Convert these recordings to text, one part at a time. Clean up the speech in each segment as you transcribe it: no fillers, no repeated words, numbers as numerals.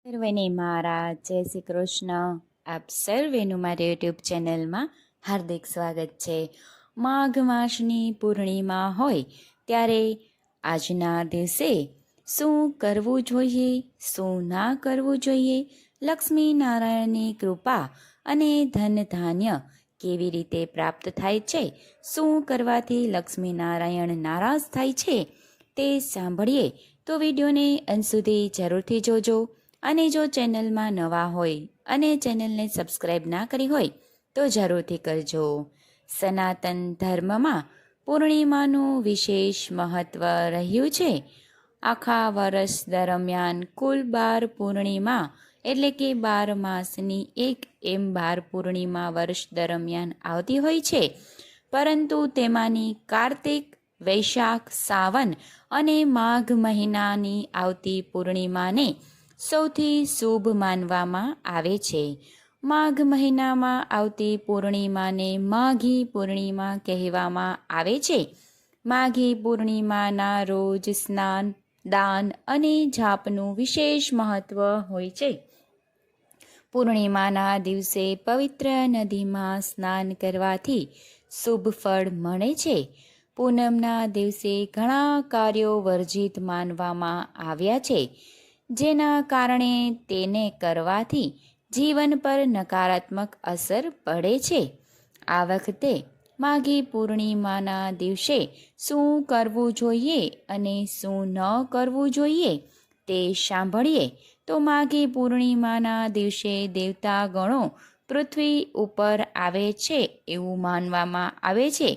સર્વેને મારા જય શ્રી કૃષ્ણ. આપ સર્વેનું મારી યુટ્યુબ ચેનલમાં હાર્દિક સ્વાગત છે. માઘ માસની પૂર્ણિમા હોય ત્યારે આજના દિવસે શું કરવું જોઈએ, શું ના કરવું જોઈએ, લક્ષ્મી નારાયણની કૃપા અને ધન ધાન્ય કેવી રીતે પ્રાપ્ત થાય છે, શું કરવાથી લક્ષ્મી નારાયણ નારાજ થાય છે તે સાંભળીએ તો વિડીયોને અંત સુધી જરૂરથી જોજો. અને જો ચેનલમાં નવા હોય અને ચેનલને સબસ્ક્રાઈબ ના કરી હોય તો જરૂરથી કરજો. સનાતન ધર્મમાં પૂર્ણિમાનું વિશેષ મહત્ત્વ રહ્યું છે. આખા વર્ષ દરમિયાન કુલ 12 પૂર્ણિમા એટલે કે 12 માસની એક એમ 12 પૂર્ણિમા વર્ષ દરમિયાન આવતી હોય છે, પરંતુ તેમાંની કાર્તિક, વૈશાખ, સાવન અને માઘ મહિનાની આવતી પૂર્ણિમાને સૌથી શુભ માનવામાં આવે છે. માઘ મહિનામાં આવતી પૂર્ણિમાને માઘી પૂર્ણિમા કહેવામાં આવે છે. માઘી પૂર્ણિમાના રોજ સ્નાન, દાન અને જાપનું વિશેષ મહત્વ હોય છે. પૂર્ણિમાના દિવસે પવિત્ર નદીમાં સ્નાન કરવાથી શુભ ફળ મળે છે. પૂનમના દિવસે ઘણા કાર્યો વર્જિત માનવામાં આવ્યા છે, જેના કારણે તેને કરવાથી જીવન પર નકારાત્મક અસર પડે છે. આ વખતે માઘી પૂર્ણિમાના દિવસે શું કરવું જોઈએ અને શું ન કરવું જોઈએ તે સાંભળીએ તો માઘી પૂર્ણિમાના દિવસે દેવતા ગણો પૃથ્વી ઉપર આવે છે. એવું માનવામાં આવે છે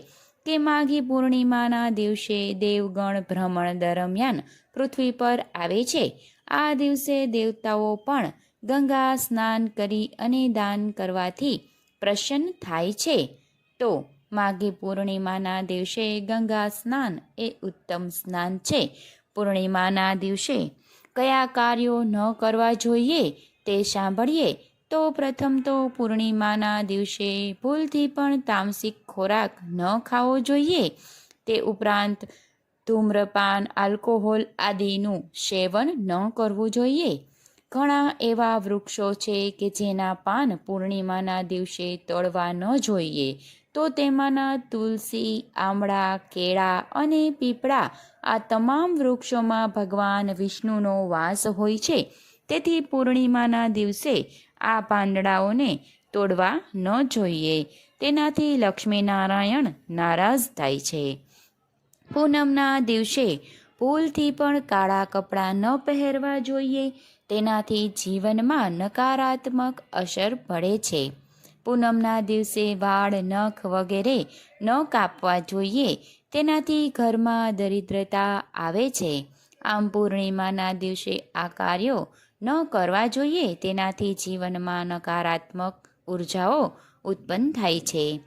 કે માઘી પૂર્ણિમાના દિવસે દેવગણ ભ્રમણ દરમિયાન પૃથ્વી પર આવે છે. આ દિવસે દેવતાઓ પણ ગંગા સ્નાન કરી અને દાન કરવાથી પ્રસન્ન થાય છે. તો માઘી પૂર્ણિમાના દિવસે ગંગા સ્નાન એ ઉત્તમ સ્નાન છે. પૂર્ણિમાના દિવસે કયા કાર્યો ન કરવા જોઈએ તે સાંભળીએ તો પ્રથમ તો પૂર્ણિમાના દિવસે ભૂલથી પણ તામસિક ખોરાક ન ખાવો જોઈએ. તે ઉપરાંત ધૂમ્રપાન, આલ્કોહોલ આદિનું સેવન ન કરવું જોઈએ. ઘણા એવા વૃક્ષો છે કે જેના પાન પૂર્ણિમાના દિવસે તોડવા ન જોઈએ, તો તેમાંના તુલસી, આમળા, કેળા અને પીપળા આ તમામ વૃક્ષોમાં ભગવાન વિષ્ણુનો વાસ હોય છે. તેથી પૂર્ણિમાના દિવસે આ પાંદડાઓને તોડવા ન જોઈએ. તેનાથી લક્ષ્મીનારાયણ નારાજ થાય છે. પૂનમના દિવસે ભૂલથી પણ કાળા કપડાં ન પહેરવા જોઈએ. તેનાથી જીવનમાં નકારાત્મક અસર પડે છે. પૂનમના દિવસે વાળ, નખ વગેરે ન કાપવા જોઈએ. તેનાથી ઘરમાં દરિદ્રતા આવે છે. આમ પૂર્ણિમાના દિવસે આ કાર્યો ન કરવા જોઈએ. તેનાથી જીવનમાં નકારાત્મક ઉર્જાઓ ઉત્પન્ન થાય છે.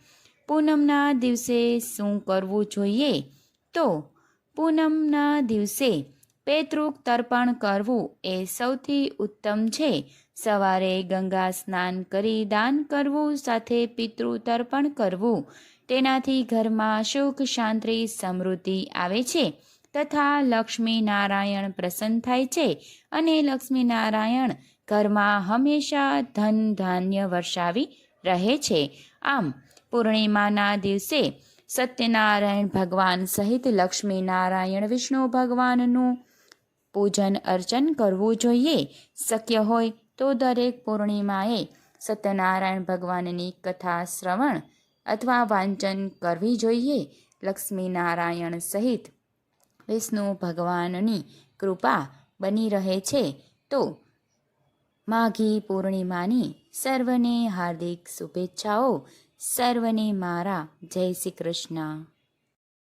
પૂનમના દિવસે શું કરવું જોઈએ? તો પૂનમના દિવસે પિતૃ તર્પણ કરવું એ સૌથી ઉત્તમ છે. સવારે ગંગા સ્નાન કરી દાન કરવું, સાથે પિતૃ તર્પણ કરવું. તેનાથી ઘરમાં સુખ, શાંતિ, સમૃદ્ધિ આવે છે તથા લક્ષ્મી નારાયણ પ્રસન્ન થાય છે અને લક્ષ્મી નારાયણ ઘરમાં હંમેશા ધન ધાન્ય વર્ષાવી રહે છે. આમ પૂર્ણિમાના દિવસે સત્યનારાયણ ભગવાન સહિત લક્ષ્મી નારાયણ વિષ્ણુ ભગવાનનું પૂજન અર્ચન કરવું જોઈએ. શક્ય હોય તો દરેક પૂર્ણિમાએ સત્યનારાયણ ભગવાનની કથા શ્રવણ અથવા વાંચન કરવી જોઈએ. લક્ષ્મી નારાયણ સહિત વિષ્ણુ ભગવાનની કૃપા બની રહે છે. તો માઘી પૂર્ણિમાની સર્વને હાર્દિક શુભેચ્છાઓ. સર્વને મારા જય શ્રી કૃષ્ણ.